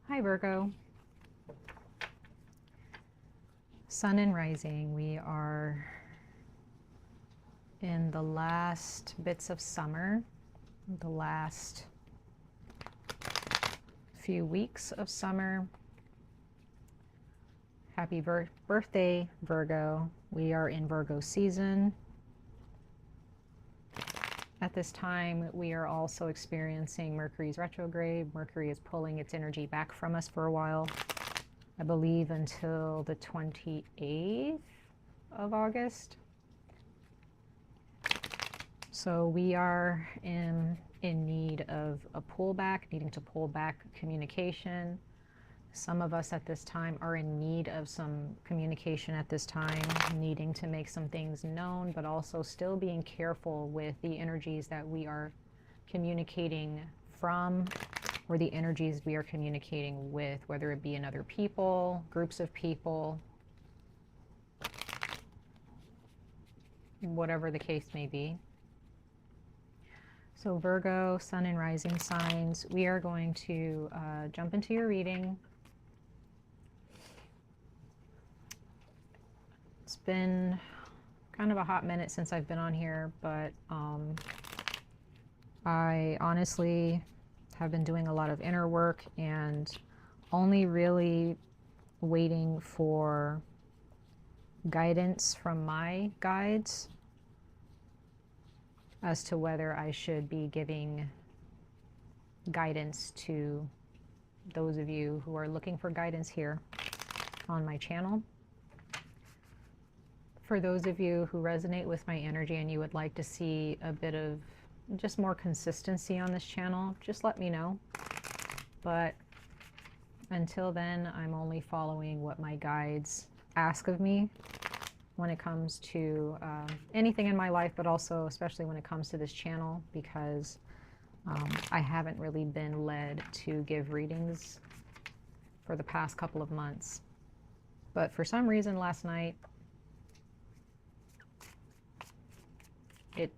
Hi Virgo. Sun and rising. We are in the last bits of summer, the last few weeks of summer. Happy birthday, Virgo. We are in Virgo season. At this time, we are also experiencing Mercury's retrograde. Mercury is pulling its energy back from us for a while. I believe until the 28th of August. So we are in need of a pullback, needing to pull back communication. Some of us at this time are in need of some communication at this time, needing to make some things known, but also still being careful with the energies that we are communicating from, or the energies we are communicating with, whether it be in other people, groups of people, whatever the case may be. So Virgo, Sun and Rising signs, we are going to jump into your reading. It's been kind of a hot minute since I've been on here, but I honestly have been doing a lot of inner work and only really waiting for guidance from my guides as to whether I should be giving guidance to those of you who are looking for guidance here on my channel. For those of you who resonate with my energy and you would like to see a bit of just more consistency on this channel, just let me know. But until then, I'm only following what my guides ask of me when it comes to anything in my life, but also especially when it comes to this channel, because I haven't really been led to give readings for the past couple of months. But for some reason last night, it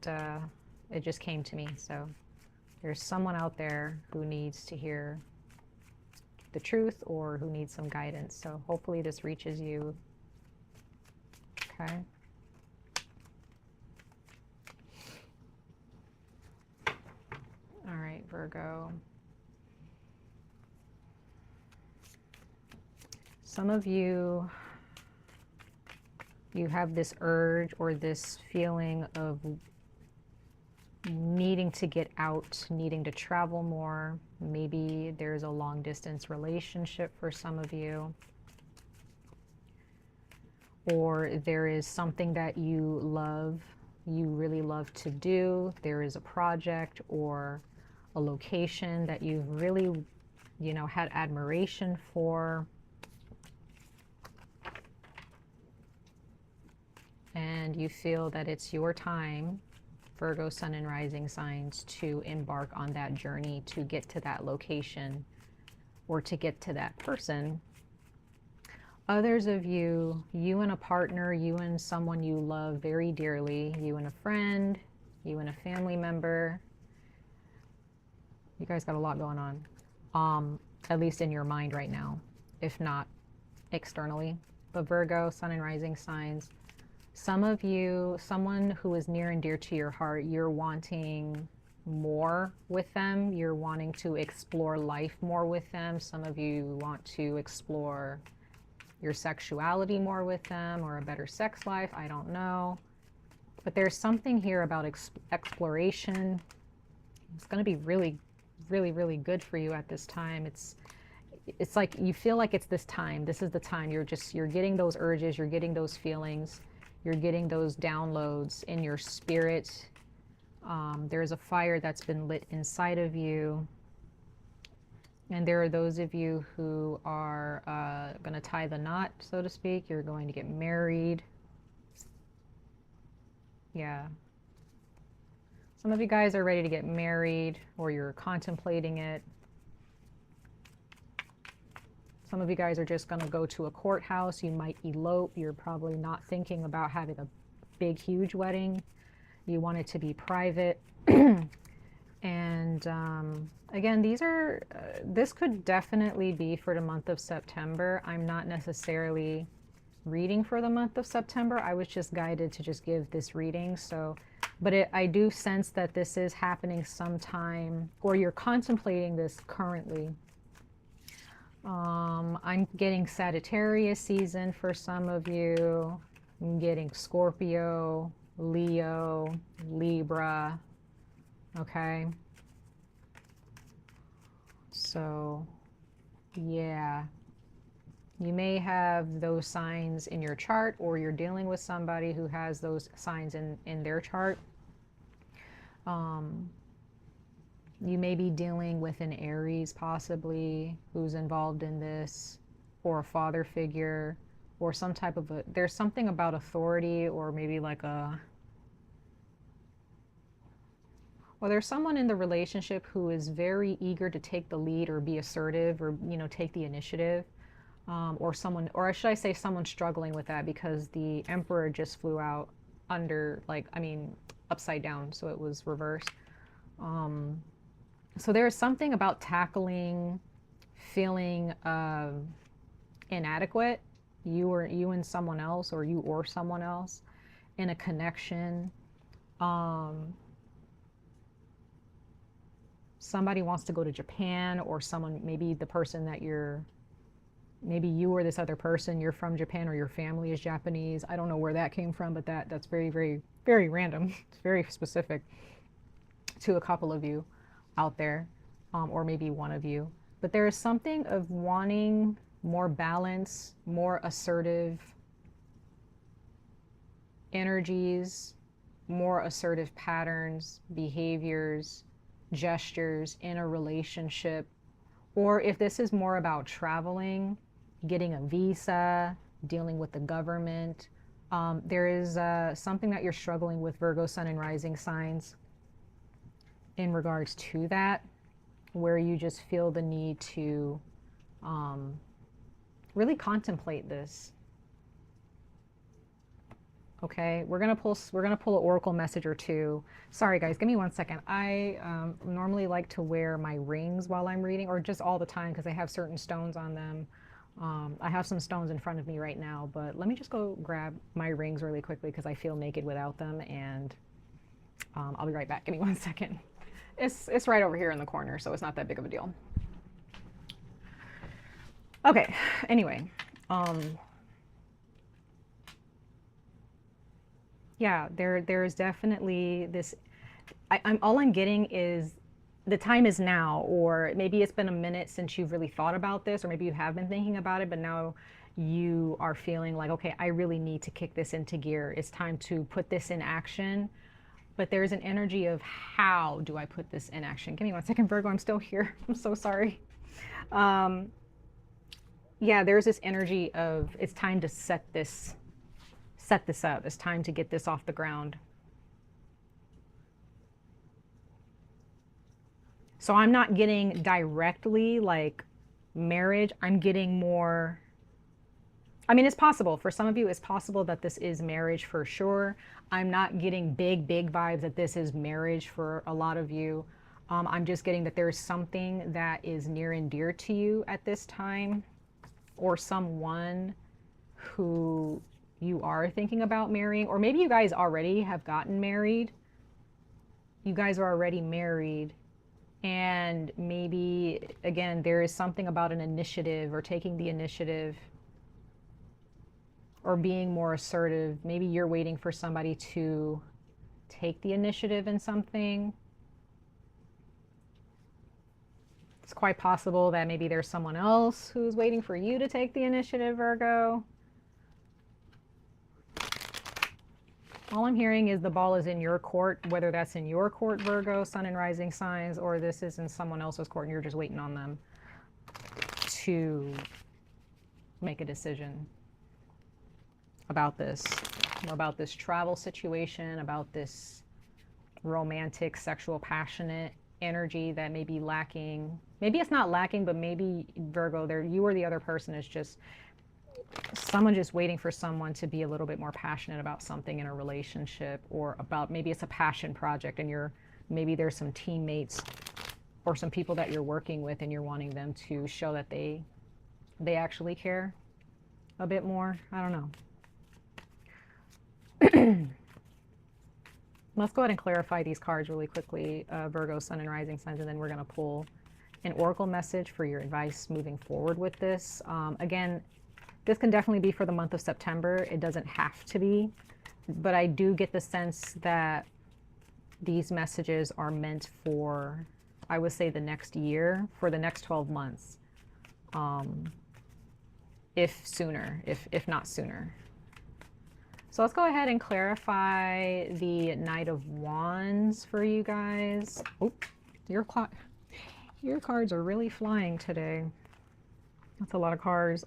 just came to me. So there's someone out there who needs to hear the truth or who needs some guidance. So hopefully this reaches you. Okay. All right, Virgo. Some of you have this urge or this feeling of needing to get out, needing to travel more. Maybe there's a long distance relationship for some of you. Or there is something that you love, you really love to do. There is a project or a location that you've really, had admiration for. And you feel that it's your time, Virgo, Sun and Rising signs, to embark on that journey to get to that location or to get to that person. Others of you, you and a partner, you and someone you love very dearly, you and a friend, you and a family member. You guys got a lot going on, at least in your mind right now, if not externally. But Virgo, Sun and Rising signs, some of you, someone who is near and dear to your heart, you're wanting more with them. You're wanting to explore life more with them. Some of you want to explore your sexuality more with them, or a better sex life. I don't know. But there's something here about exploration. It's going to be really, really, really good for you at this time. It's like you feel like it's this time. This is the time. You're getting those urges. You're getting those feelings. You're getting those downloads in your spirit. There's a fire that's been lit inside of you. And there are those of you who are going to tie the knot, so to speak. You're going to get married. Yeah. Some of you guys are ready to get married, or you're contemplating it. Some of you guys are just going to go to a courthouse. You might elope. You're probably not thinking about having a big, huge wedding. You want it to be private. And again, these are, this could definitely be for the month of September. I'm not necessarily reading for the month of September. I was just guided to just give this reading. So, but I do sense that this is happening sometime, or you're contemplating this currently. I'm getting Sagittarius season for some of you. I'm getting Scorpio, Leo, Libra. Okay. So, yeah. You may have those signs in your chart, or you're dealing with somebody who has those signs in their chart. You may be dealing with an Aries possibly who's involved in this, or a father figure, or some type of a, there's something about authority, or maybe like a, well, there's someone in the relationship who is very eager to take the lead or be assertive, or, you know, take the initiative. Or someone, or should I say someone struggling with that, because the Emperor just flew out under, like, I mean, upside down, so it was reversed. So there's something about tackling feeling inadequate, you and someone else, or you or someone else in a connection. Somebody wants to go to Japan, or someone, maybe the person that you're, maybe you or this other person, you're from Japan, or your family is Japanese. I don't know where that came from, but that's very, very, very random. It's very specific to a couple of you out there, or maybe one of you. But there is something of wanting more balance, more assertive energies, more assertive patterns, behaviors, gestures in a relationship. Or if this is more about traveling, getting a visa, dealing with the government, there is something that you're struggling with, Virgo Sun and Rising signs, in regards to that, where you just feel the need to really contemplate this. Okay, we're gonna pull an oracle message or two. Sorry guys, give me 1 second. I normally like to wear my rings while I'm reading, or just all the time, because I have certain stones on them. I have some stones in front of me right now, but let me just go grab my rings really quickly, because I feel naked without them, and I'll be right back. Give me 1 second. It's right over here in the corner, so it's not that big of a deal. Okay, anyway. Yeah, there is definitely this, all I'm getting is the time is now, or maybe it's been a minute since you've really thought about this, or maybe you have been thinking about it, but now you are feeling like, okay, I really need to kick this into gear. It's time to put this in action. But there's an energy of, how do I put this in action? Give me 1 second, Virgo, I'm still here. I'm so sorry. Yeah, there's this energy of, it's time to set this up. It's time to get this off the ground. So I'm not getting directly like marriage. I'm getting more, I mean, it's possible. For some of you, it's possible that this is marriage for sure. I'm not getting big vibes that this is marriage for a lot of you. I'm just getting that there's something that is near and dear to you at this time, or someone who you are thinking about marrying, or maybe you guys already have gotten married. You guys are already married, and maybe, again, there is something about an initiative, or taking the initiative, or being more assertive. Maybe you're waiting for somebody to take the initiative in something. It's quite possible that maybe there's someone else who's waiting for you to take the initiative, Virgo. All I'm hearing is the ball is in your court, whether that's in your court, Virgo, Sun and Rising signs, or this is in someone else's court and you're just waiting on them to make a decision about this, or about this travel situation, about this romantic, sexual, passionate energy that may be lacking. Maybe it's not lacking, but maybe, Virgo, there, you or the other person is just someone just waiting for someone to be a little bit more passionate about something in a relationship, or about, maybe it's a passion project and you're Maybe there's some teammates or some people that you're working with and you're wanting them to show that they actually care a bit more. I don't know. Let's go ahead and clarify these cards really quickly, Virgo, Sun and Rising signs, and then we're going to pull an oracle message for your advice moving forward with this. Again, this can definitely be for the month of September. It doesn't have to be, but I do get the sense that these messages are meant for, I would say, the next year, for the next 12 months, if not sooner. So let's go ahead and clarify the Knight of Wands for you guys. Oh, your cards are really flying today. That's a lot of cards.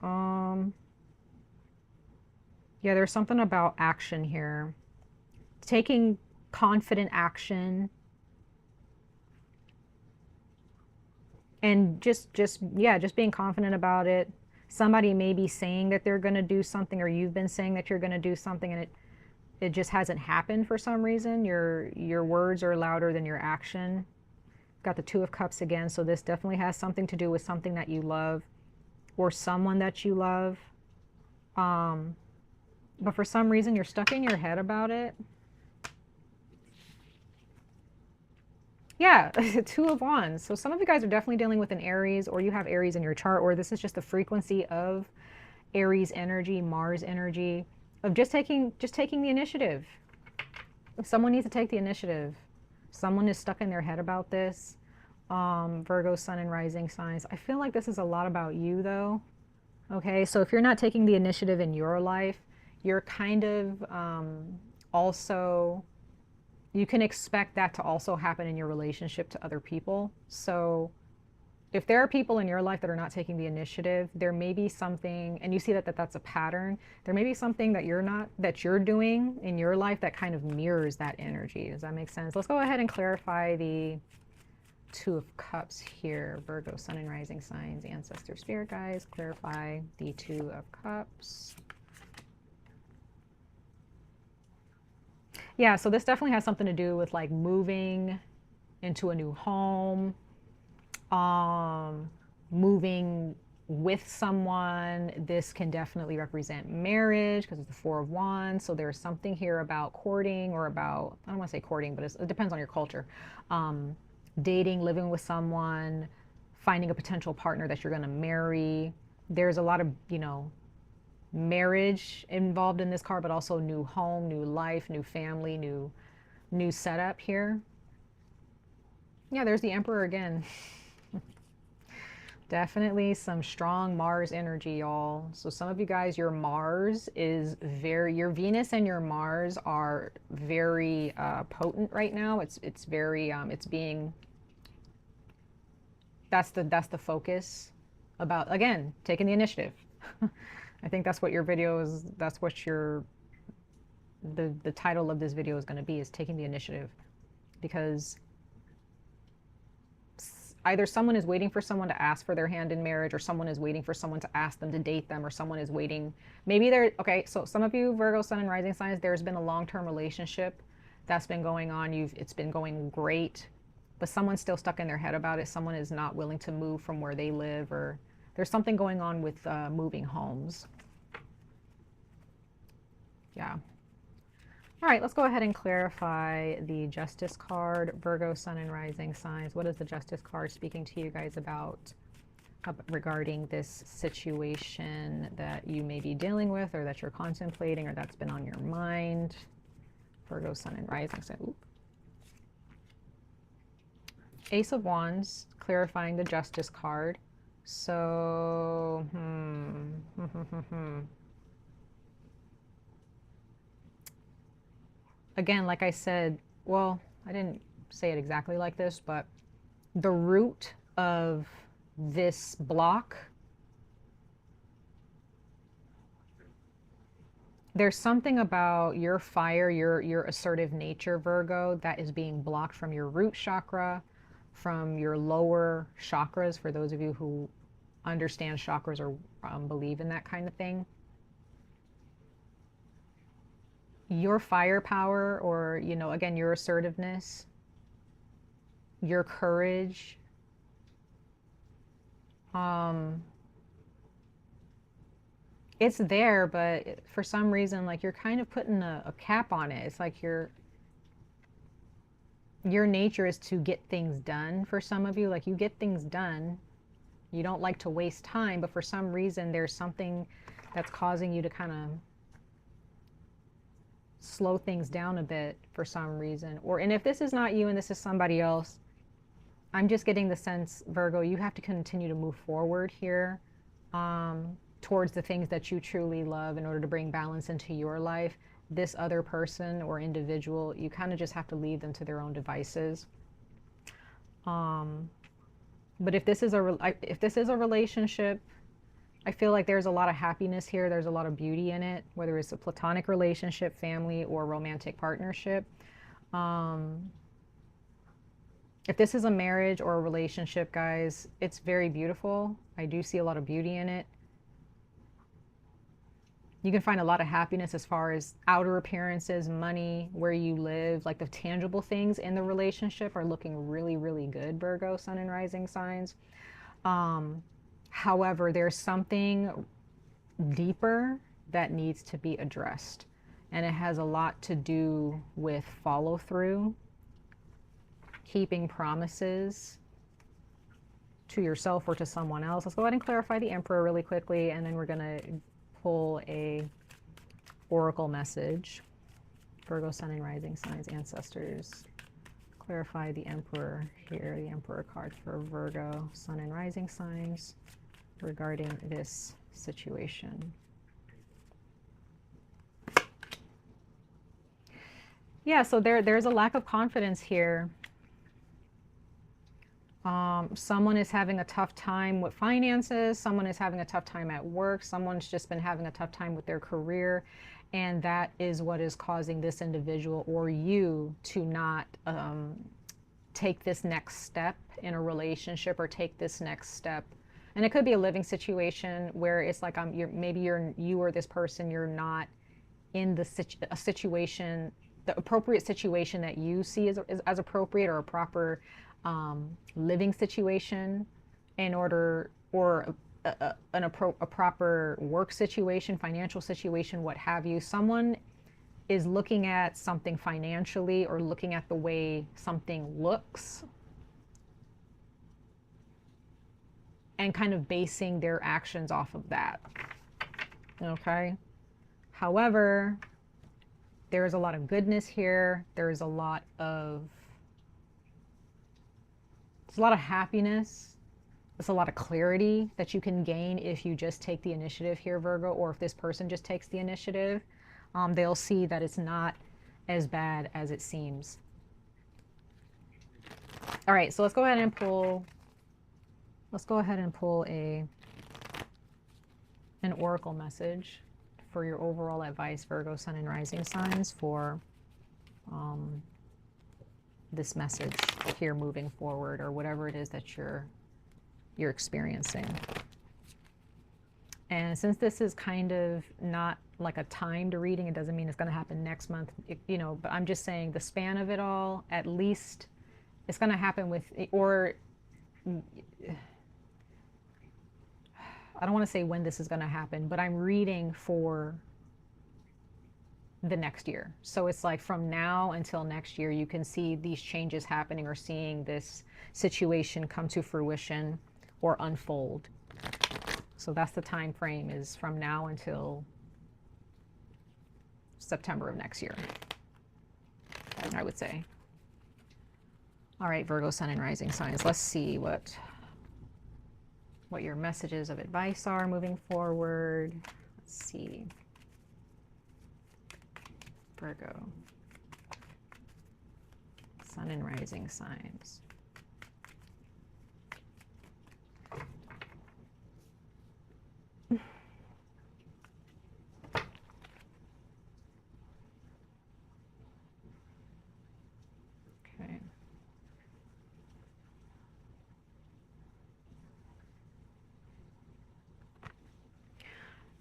Yeah, there's something about action here. Taking confident action. And just being confident about it. Somebody may be saying that they're going to do something, or you've been saying that you're going to do something, and it just hasn't happened for some reason. Your words are louder than your action. Got the Two of Cups again, so this definitely has something to do with something that you love or someone that you love. But for some reason, you're stuck in your head about it. Yeah, Two of Wands. So some of you guys are definitely dealing with an Aries, or you have Aries in your chart, or this is just the frequency of Aries energy, Mars energy, of just taking the initiative. Someone needs to take the initiative. Someone is stuck in their head about this. Virgo, Sun and Rising signs. I feel like this is a lot about you, though. Okay, so if you're not taking the initiative in your life, you're kind of also... you can expect that to also happen in your relationship to other people. So if there are people in your life that are not taking the initiative, there may be something, and you see that that's a pattern, there may be something that you're doing in your life that kind of mirrors that energy. Does that make sense? Let's go ahead and clarify the Two of Cups here. Virgo, Sun and Rising signs, ancestor, spirit guides, clarify the Two of Cups. Yeah, so this definitely has something to do with like moving into a new home, moving with someone. This can definitely represent marriage because it's the Four of Wands. So there's something here about courting, or about, I don't want to say courting, but it depends on your culture. Dating, living with someone, finding a potential partner that you're going to marry. There's a lot of, marriage involved in this card, but also new home, new life, new family, new setup here. Yeah, there's the Emperor again. Definitely some strong Mars energy, y'all. So some of you guys, your Mars is your Venus and your Mars are very potent right now. It's very, it's being, that's the focus about, again, taking the initiative. I think that's what your video is, that's what the title of this video is going to be, is taking the initiative. Because either someone is waiting for someone to ask for their hand in marriage, or someone is waiting for someone to ask them to date them, or someone is waiting. Maybe okay, so some of you Virgo, Sun and Rising signs, there's been a long-term relationship that's been going on. It's been going great, but someone's still stuck in their head about it. Someone is not willing to move from where they live, or there's something going on with moving homes. Yeah. All right, let's go ahead and clarify the Justice card. Virgo, Sun and Rising signs. What is the Justice card speaking to you guys about regarding this situation that you may be dealing with, or that you're contemplating, or that's been on your mind? Virgo, Sun and Rising signs. Ace of Wands, clarifying the Justice card. So, again, like I said, well, I didn't say it exactly like this, but the root of this block, there's something about your fire, your assertive nature, Virgo, that is being blocked from your root chakra, from your lower chakras, for those of you who understand chakras or believe in that kind of thing. Your firepower, or, again, your assertiveness, your courage, it's there, but for some reason, like, you're kind of putting a cap on it. It's like your nature is to get things done. For some of you, like, you get things done. You don't like to waste time, but for some reason there's something that's causing you to kind of slow things down a bit for some reason. And if this is not you and this is somebody else, I'm just getting the sense, Virgo, you have to continue to move forward here, towards the things that you truly love in order to bring balance into your life. This other person or individual, you kind of just have to leave them to their own devices. But if this is a relationship, I feel like there's a lot of happiness here. There's a lot of beauty in it, whether it's a platonic relationship, family, or romantic partnership. If this is a marriage or a relationship, guys, it's very beautiful. I do see a lot of beauty in it. You can find a lot of happiness as far as outer appearances, money, where you live, like the tangible things in the relationship are looking really, really good, Virgo, sun and rising signs. However, there's something deeper that needs to be addressed. And it has a lot to do with follow through, keeping promises to yourself or to someone else. Let's go ahead and clarify the Emperor really quickly, and then we're going to pull a oracle message. Virgo, sun and rising signs, ancestors. Clarify the Emperor here, the Emperor card for Virgo, sun and rising signs regarding this situation. Yeah, so there's a lack of confidence here. Someone is having a tough time with finances. Someone is having a tough time at work. Someone's just been having a tough time with their career. And that is what is causing this individual or you to not take this next step in a relationship, or take this next step. And it could be a living situation where it's like you or this person, you're not in a situation, the appropriate situation that you see as appropriate, or a proper living situation in order, or a proper work situation, financial situation, what have you. Someone is looking at something financially, or looking at the way something looks, and kind of basing their actions off of that. Okay? However, there's a lot of goodness here. There's a lot of happiness. There's a lot of clarity that you can gain if you just take the initiative here, Virgo, or if this person just takes the initiative. They'll see that it's not as bad as it seems. All right, so let's go ahead and pull an oracle message for your overall advice, Virgo, sun and rising signs, for this message here moving forward, or whatever it is that you're experiencing. And since this is kind of not like a timed reading, it doesn't mean it's going to happen next month, but I'm just saying the span of it all, at least it's going to happen with, or I don't want to say when this is going to happen, but I'm reading for the next year. So it's like from now until next year, you can see these changes happening, or seeing this situation come to fruition or unfold. So that's the time frame, is from now until September of next year, I would say. All right, Virgo, sun and rising signs. Let's see what your messages of advice are moving forward. Let's see. Virgo, sun and rising signs. Okay.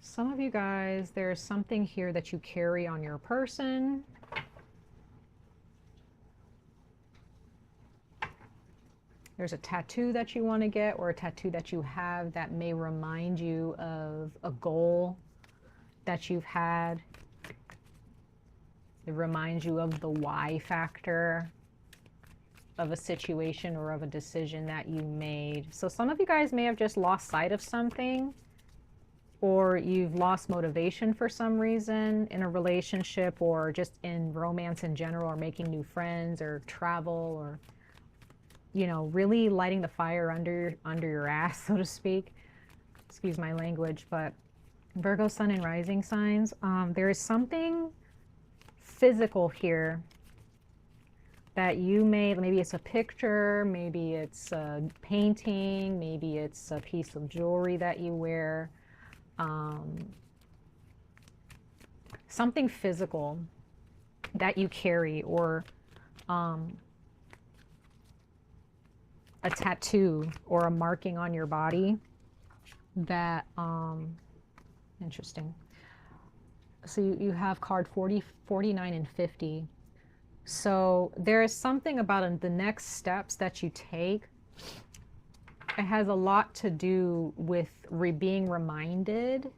Some of you guys, there's something here that you carry on your person. There's a tattoo that you want to get, or a tattoo that you have that may remind you of a goal that you've had. It reminds you of the why factor of a situation or of a decision that you made. So some of you guys may have just lost sight of something, or you've lost motivation for some reason in a relationship, or just in romance in general, or making new friends, or travel, or, you know, really lighting the fire under your ass, so to speak. Excuse my language. But Virgo sun and rising signs, there is something physical here that you made. Maybe it's a picture, maybe it's a painting, maybe it's a piece of jewelry that you wear. Something physical that you carry, or a tattoo or a marking on your body that, interesting. So you have card 40, 49, and 50. So there is something about the next steps that you take. It has a lot to do with being reminded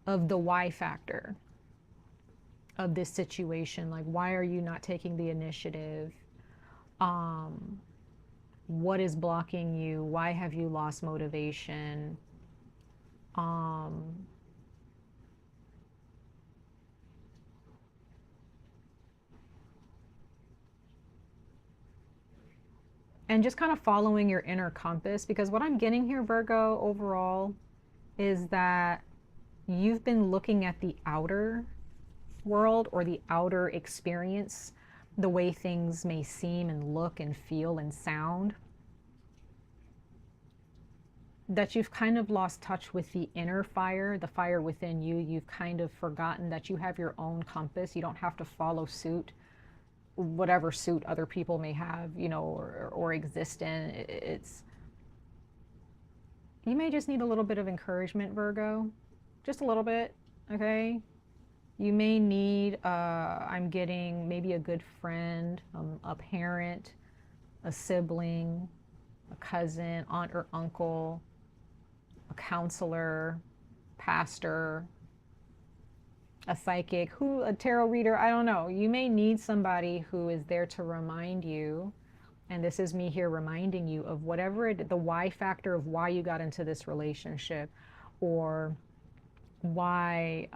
of the why factor of this situation. Like, why are you not taking the initiative? What is blocking you? Why have you lost motivation? And just kind of following your inner compass, because what I'm getting here, Virgo, overall, is that you've been looking at the outer world or the outer experience, the way things may seem and look and feel and sound, that you've kind of lost touch with the inner fire, the fire within you. You've kind of forgotten that you have your own compass. You don't have to follow suit, whatever suit other people may have, you know, or exist in. You may just need a little bit of encouragement, Virgo. Just a little bit, okay? You may need, I'm getting maybe a good friend, a parent, a sibling, a cousin, aunt or uncle, a counselor, pastor, a psychic, a tarot reader, I don't know. You may need somebody who is there to remind you, and this is me here reminding you of whatever the why factor of why you got into this relationship, or why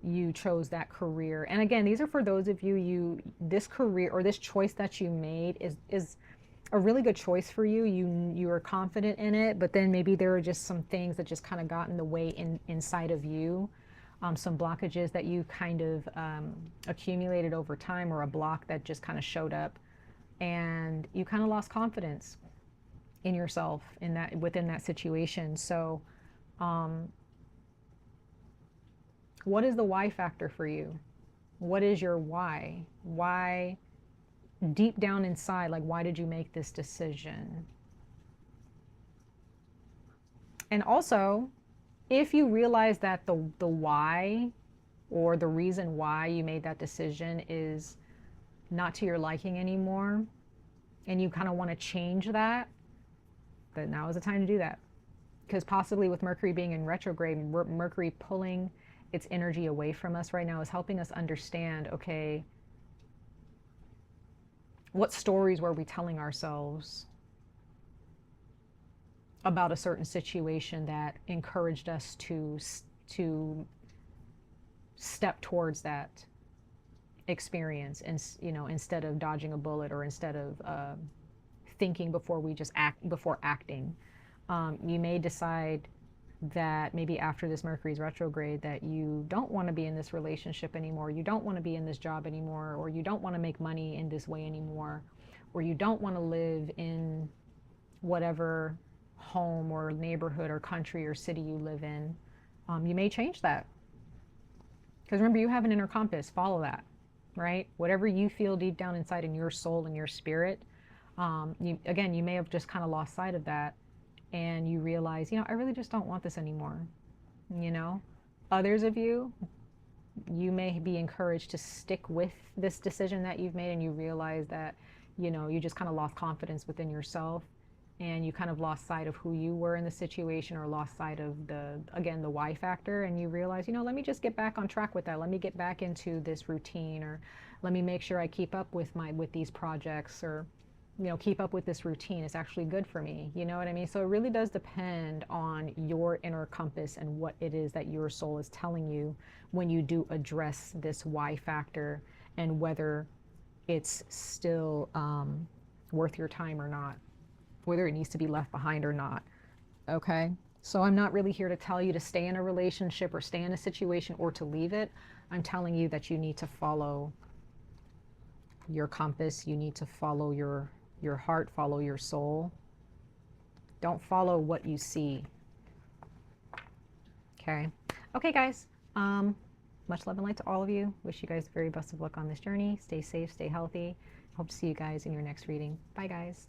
you chose that career. And again, these are for those of you, this career or this choice that you made is a really good choice for you. You are confident in it, but then maybe there are just some things that just kind of got in the way inside of you. Some blockages that you kind of accumulated over time, or a block that just kind of showed up, and you kind of lost confidence in yourself within that situation. So what is the why factor for you? What is your why? Why, deep down inside, like, why did you make this decision? And also, if you realize that the why, or the reason why you made that decision, is not to your liking anymore, and you kind of want to change that, then now is the time to do that. Because possibly with Mercury being in retrograde, Mercury pulling its energy away from us right now is helping us understand, okay, what stories were we telling ourselves about a certain situation that encouraged us to step towards that experience, and, you know, instead of dodging a bullet, or instead of thinking before we just before acting. You may decide that maybe after this Mercury's retrograde that you don't want to be in this relationship anymore, you don't want to be in this job anymore, or you don't want to make money in this way anymore, or you don't want to live in whatever home or neighborhood or country or city you live in. You may change that. Because remember, you have an inner compass. Follow that, right? Whatever you feel deep down inside in your soul and your spirit, you may have just kind of lost sight of that, and you realize, you know, I really just don't want this anymore. You know, others of you, you may be encouraged to stick with this decision that you've made, and you realize that, you know, you just kind of lost confidence within yourself, and you kind of lost sight of who you were in the situation, or lost sight of the, again, the why factor, and you realize, you know, let me just get back on track with that. Let me get back into this routine, or let me make sure I keep up with these projects, or, you know, keep up with this routine. It's actually good for me. You know what I mean? So it really does depend on your inner compass and what it is that your soul is telling you when you do address this why factor, and whether it's still worth your time or not, whether it needs to be left behind or not. Okay? So I'm not really here to tell you to stay in a relationship or stay in a situation or to leave it. I'm telling you that you need to follow your compass. You need to follow your heart, follow your soul. Don't follow what you see. Okay? Okay, guys. Much love and light to all of you. Wish you guys the very best of luck on this journey. Stay safe, stay healthy. Hope to see you guys in your next reading. Bye, guys.